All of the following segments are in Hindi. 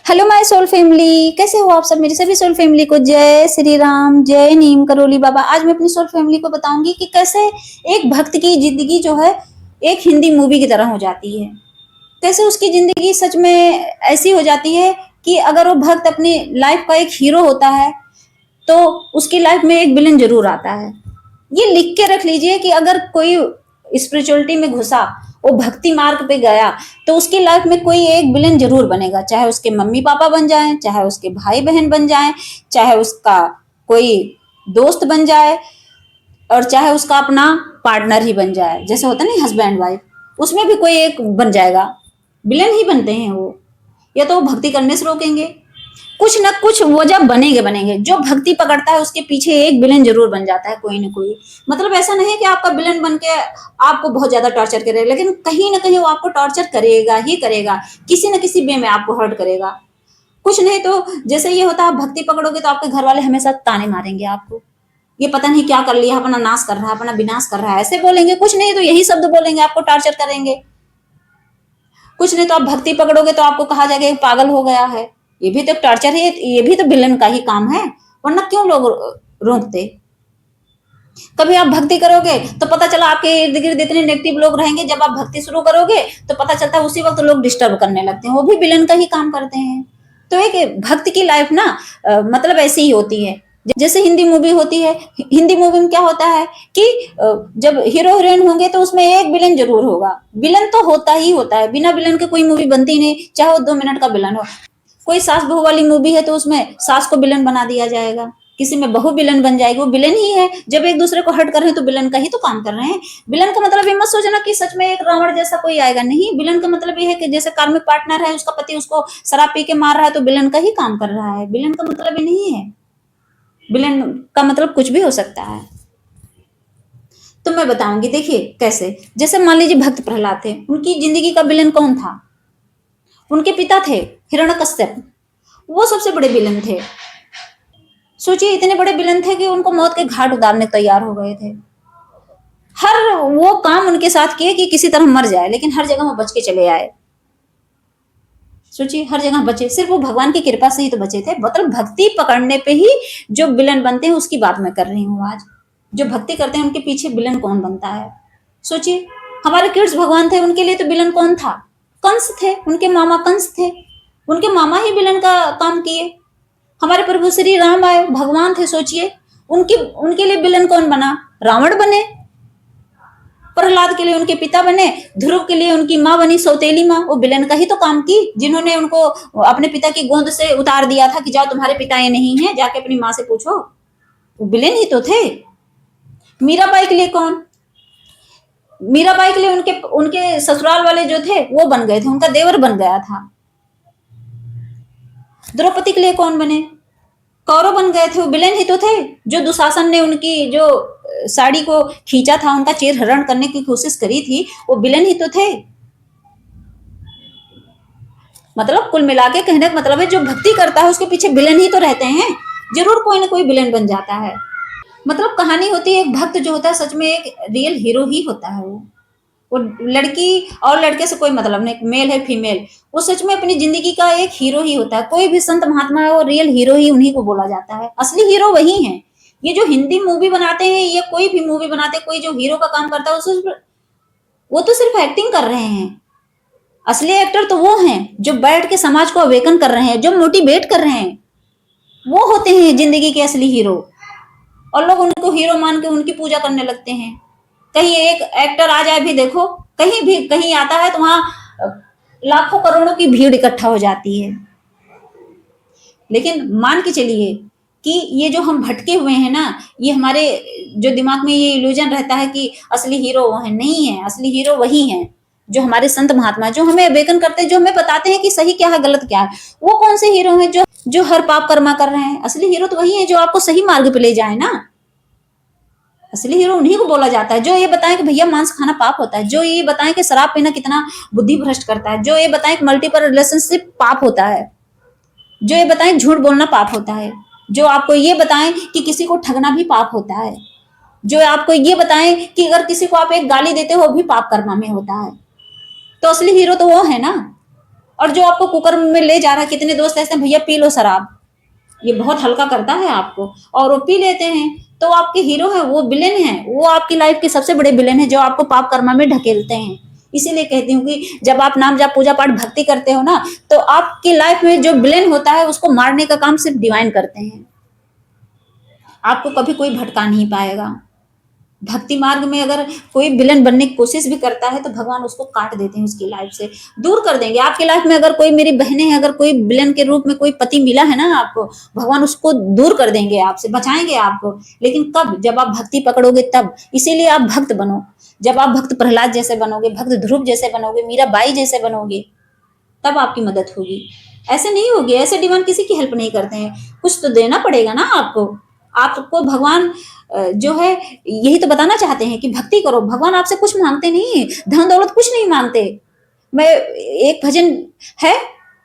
हेलो माय सोल फैमिली, कैसे हो आप सब। मेरी सभी सोल फैमिली को जय श्री राम, जय नीम करोली बाबा। आज मैं अपनी सोल फैमिली को बताऊंगी कि कैसे एक भक्त की जिंदगी जो है एक हिंदी मूवी की तरह हो जाती है। कैसे उसकी जिंदगी सच में ऐसी हो जाती है कि अगर वो भक्त अपनी लाइफ का एक हीरो होता है तो उसकी लाइफ में एक विलन जरूर आता है। ये लिख के रख लीजिए कि अगर कोई स्पिरिचुअलिटी में घुसा, वो भक्ति मार्ग पे गया, तो उसकी लाइफ में कोई एक विलन जरूर बनेगा। चाहे उसके मम्मी पापा बन जाए, चाहे उसके भाई बहन बन जाए, चाहे उसका कोई दोस्त बन जाए, और चाहे उसका अपना पार्टनर ही बन जाए। जैसे होता नहीं हस्बैंड वाइफ, उसमें भी कोई एक बन जाएगा। विलन ही बनते हैं वो। या तो वो भक्ति करने से रोकेंगे, कुछ ना कुछ वो जब बनेंगे बनेंगे। जो भक्ति पकड़ता है उसके पीछे एक विलन जरूर बन जाता है, कोई ना कोई। मतलब ऐसा नहीं है कि आपका विलन बन के आपको बहुत ज्यादा टॉर्चर करे, लेकिन कहीं ना कहीं वो आपको टॉर्चर करेगा ही करेगा, किसी न किसी वे में आपको हर्ट करेगा। कुछ नहीं तो जैसे ये होता है, आप भक्ति पकड़ोगे तो आपके घर वाले हमेशा ताने मारेंगे आपको, ये पता नहीं क्या कर लिया, अपना नाश कर रहा है, अपना विनाश कर रहा है, ऐसे बोलेंगे। कुछ नहीं तो यही शब्द बोलेंगे, आपको टॉर्चर करेंगे। कुछ नहीं तो आप भक्ति पकड़ोगे तो आपको कहा जाएगा पागल हो गया है। ये भी तो टॉर्चर है, ये भी तो विलन का ही काम है, वरना क्यों लोग रोकते। कभी आप भक्ति करोगे तो पता चला आपके इर्द गिर्द इतने नेगेटिव लोग रहेंगे। जब आप भक्ति शुरू करोगे तो पता चलता है उसी वक्त लोग डिस्टर्ब करने लगते हैं, वो भी विलन का ही काम करते हैं। तो एक भक्त की लाइफ ना मतलब ऐसी ही होती है। जैसे हिंदी मूवी होती है, हिंदी मूवी में क्या होता है कि जब हीरो हीरोइन होंगे तो उसमें एक विलन जरूर होगा। विलन तो होता ही होता है, बिना विलन के कोई मूवी बनती नहीं, चाहे वो 2 मिनट का विलन हो। कोई सास बहू वाली मूवी है तो उसमें सास को विलन बना दिया जाएगा, किसी में बहू विलन बन जाएगी, वो विलन ही है। जब एक दूसरे को हर्ट कर रहे हैं तो विलन का ही तो काम कर रहे हैं। विलन का मतलब ये मत सोचना कि सच में एक रावण जैसा कोई आएगा, नहीं। विलन का मतलब ये है कि जैसे कार्मिक पार्टनर है, उसका पति उसको शराब पी के मार रहा है तो विलन का ही काम कर रहा है। विलन का मतलब ये नहीं है, विलन का मतलब कुछ भी हो सकता है। तो मैं बताऊंगी, देखिए कैसे। जैसे मान लीजिए भक्त प्रहलाद थे, उनकी जिंदगी का विलन कौन था? उनके पिता थे हिरण्यकश्यप, वो सबसे बड़े विलन थे। सोचिए, इतने बड़े विलन थे कि उनको मौत के घाट उतारने तैयार हो गए थे। हर वो काम उनके साथ किए कि किसी तरह मर जाए, लेकिन हर जगह वो बच के चले आए। सोचिए, हर जगह बचे, सिर्फ वो भगवान की कृपा से ही तो बचे थे। मतलब भक्ति पकड़ने पे ही जो विलन बनते हैं उसकी बात मैं कर रही हूँ आज। जो भक्ति करते हैं उनके पीछे विलन कौन बनता है? सोचिए, हमारे कृष्ण भगवान थे, उनके लिए तो विलन कौन था? कंस थे, उनके मामा कंस थे, उनके मामा ही विलन का काम किए। हमारे प्रभु श्री राम आए, भगवान थे, सोचिए उनके उनके लिए विलन कौन बना? रावण बने। प्रहलाद के लिए उनके पिता बने, ध्रुव के लिए उनकी माँ बनी सौतेली माँ, वो विलन का ही तो काम की, जिन्होंने उनको अपने पिता की गोद से उतार दिया था कि जाओ तुम्हारे पिता ये नहीं है, जाके अपनी माँ से पूछो। वो विलन ही तो थे। मीराबाई के लिए कौन? मीराबाई के लिए उनके उनके ससुराल वाले जो थे वो बन गए थे, उनका देवर बन गया था। द्रौपदी के लिए कौन बने? कौरव बन गए थे, वो विलेन ही तो थे। जो दुशासन ने उनकी जो साड़ी को खींचा था, उनका चीर हरण करने की कोशिश करी थी, वो विलेन ही तो थे। मतलब कुल मिला के कहने का मतलब है, जो भक्ति करता है उसके पीछे विलेन ही तो रहते हैं, जरूर कोई ना कोई विलेन बन जाता है। मतलब कहानी होती है, एक भक्त जो होता है सच में एक रियल हीरो ही होता है। वो लड़की और लड़के से कोई मतलब नहीं, मेल है फीमेल, वो सच में अपनी जिंदगी का एक हीरो ही होता है। कोई भी संत महात्मा है, वो रियल हीरो ही उन्हीं को बोला जाता है, असली हीरो वही है। ये जो हिंदी मूवी बनाते हैं या कोई भी मूवी बनाते हैं, कोई जो हीरो का काम करता है वो तो सिर्फ एक्टिंग कर रहे हैं। असली एक्टर तो वो हैं जो बैठ के समाज को अवेकन कर रहे हैं, जो मोटिवेट कर रहे हैं, वो होते हैं जिंदगी के असली हीरो। और लोग उनको हीरो मान के उनकी पूजा करने लगते हैं। कहीं एक एक्टर आ जाए भी, देखो कहीं भी कहीं आता है तो वहां लाखों करोड़ों की भीड़ इकट्ठा हो जाती है। लेकिन मान के चलिए कि ये जो हम भटके हुए हैं ना, ये हमारे जो दिमाग में ये इल्यूजन रहता है कि असली हीरो वो है, नहीं है। असली हीरो वही है जो हमारे संत महात्मा, जो हमें अवेकन करते हैं, जो हमें बताते हैं कि सही क्या है गलत क्या है। वो कौन से हीरो हैं जो हर पाप कर्मा कर रहे हैं? असली हीरो तो वही है जो आपको सही मार्ग पे ले जाए ना। असली हीरो उन्हीं को बोला जाता है जो ये बताएं कि भैया मांस खाना पाप होता है, जो ये बताएं कि शराब पीना कितना बुद्धि भ्रष्ट करता है, जो ये बताएं कि मल्टीपल रिलेशनशिप पाप होता है, जो ये बताएं झूठ बोलना पाप होता है, जो आपको ये बताएं कि किसी को ठगना भी पाप होता है, जो आपको ये बताएं कि अगर किसी को आप एक गाली देते हो भी पाप कर्मा में होता है। तो असली हीरो तो वो है ना। और जो आपको कुकर में ले जा रहा है, कितने दोस्त ऐसे हैं, भैया पी लो शराब, ये बहुत हल्का करता है आपको, और वो पी लेते हैं। तो आपके हीरो है वो विलेन है, वो आपकी लाइफ के सबसे बड़े विलेन है जो आपको पाप कर्मा में ढकेलते हैं। इसीलिए कहती हूँ कि जब आप नाम जाप पूजा पाठ भक्ति करते हो ना, तो आपकी लाइफ में जो विलेन होता है उसको मारने का काम सिर्फ डिवाइन करते हैं। आपको कभी कोई भटका नहीं पाएगा। भक्ति मार्ग में अगर कोई विलन बनने की कोशिश भी करता है तो भगवान उसको काट देते हैं, उसकी लाइफ से दूर कर देंगे। आपकी लाइफ में अगर कोई, मेरी बहनें हैं, अगर कोई विलन के रूप में कोई पति मिला है ना आपको, भगवान उसको दूर कर देंगे, आपसे बचाएंगे आपको। लेकिन कब? जब आप भक्ति पकड़ोगे तब। इसीलिए आप भक्त बनो। जब आप भक्त प्रहलाद जैसे बनोगे, भक्त ध्रुव जैसे बनोगे, मीराबाई जैसे बनोगे, तब आपकी मदद होगी। ऐसे नहीं होगी, ऐसे डिवाइन किसी की हेल्प नहीं करते हैं। कुछ तो देना पड़ेगा ना आपको। आपको भगवान जो है यही तो बताना चाहते हैं कि भक्ति करो। भगवान आपसे कुछ मांगते नहीं, धन दौलत कुछ नहीं मांगते। मैं, एक भजन है,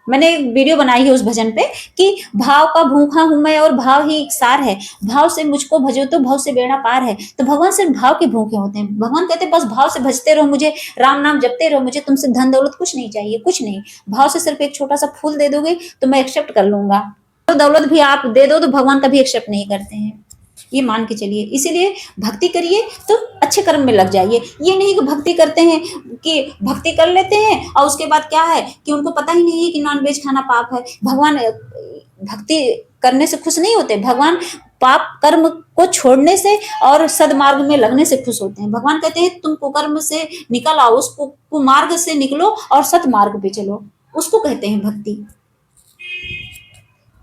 मैंने एक वीडियो बनाई है उस भजन पे कि भाव का भूखा हूं मैं और भाव ही एक सार है, भाव से मुझको भजो तो भाव से बेड़ा पार है। तो भगवान सिर्फ भाव के भूखे होते हैं। भगवान कहते हैं बस भाव से भजते रहो मुझे, राम नाम जपते रहो मुझे, तुमसे धन दौलत कुछ नहीं चाहिए, कुछ नहीं। भाव से सिर्फ एक छोटा सा फूल दे दोगे तो मैं एक्सेप्ट कर लूंगा। तो दौलत भी आप दे दो तो भगवान कभी एक्सेप्ट नहीं करते हैं, ये मान के चलिए। इसीलिए भक्ति करिए तो अच्छे कर्म में लग जाइए। ये नहीं कि भक्ति करते हैं, कि भक्ति कर लेते हैं और उसके बाद क्या है कि उनको पता ही नहीं है कि नॉन वेज खाना पाप है। भगवान भक्ति करने से खुश नहीं होते। भगवान पाप कर्म को छोड़ने से और सदमार्ग में लगने से खुश होते हैं। भगवान कहते हैं तुम कुकर्म से निकल आओ, उस कुमार्ग से निकलो और सतमार्ग पे चलो, उसको कहते हैं भक्ति।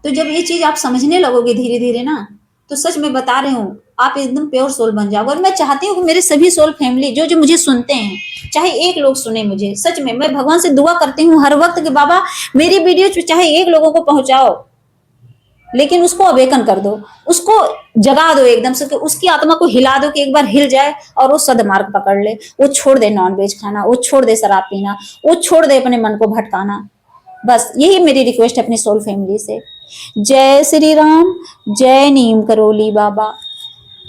तो जब ये चीज आप समझने लगोगे धीरे धीरे ना, तो सच में बता रही हूँ आप एकदम प्योर सोल बन जाओगे। और मैं चाहती हूँ कि मेरे सभी सोल फैमिली जो जो मुझे सुनते हैं, चाहे एक लोग सुने मुझे, सच में मैं भगवान से दुआ करती हूँ हर वक्त कि बाबा मेरी वीडियो चाहे एक लोगों को पहुंचाओ, लेकिन उसको अवेकन कर दो, उसको जगा दो एकदम से, उसकी आत्मा को हिला दो कि एक बार हिल जाए और वो सदमार्ग पकड़ ले। वो छोड़ दे नॉनवेज खाना, वो छोड़ दे शराब पीना, वो छोड़ दे अपने मन को भटकाना। बस यही मेरी रिक्वेस्ट है अपनी सोल फैमिली से। जय श्री राम, जय नीम करोली बाबा।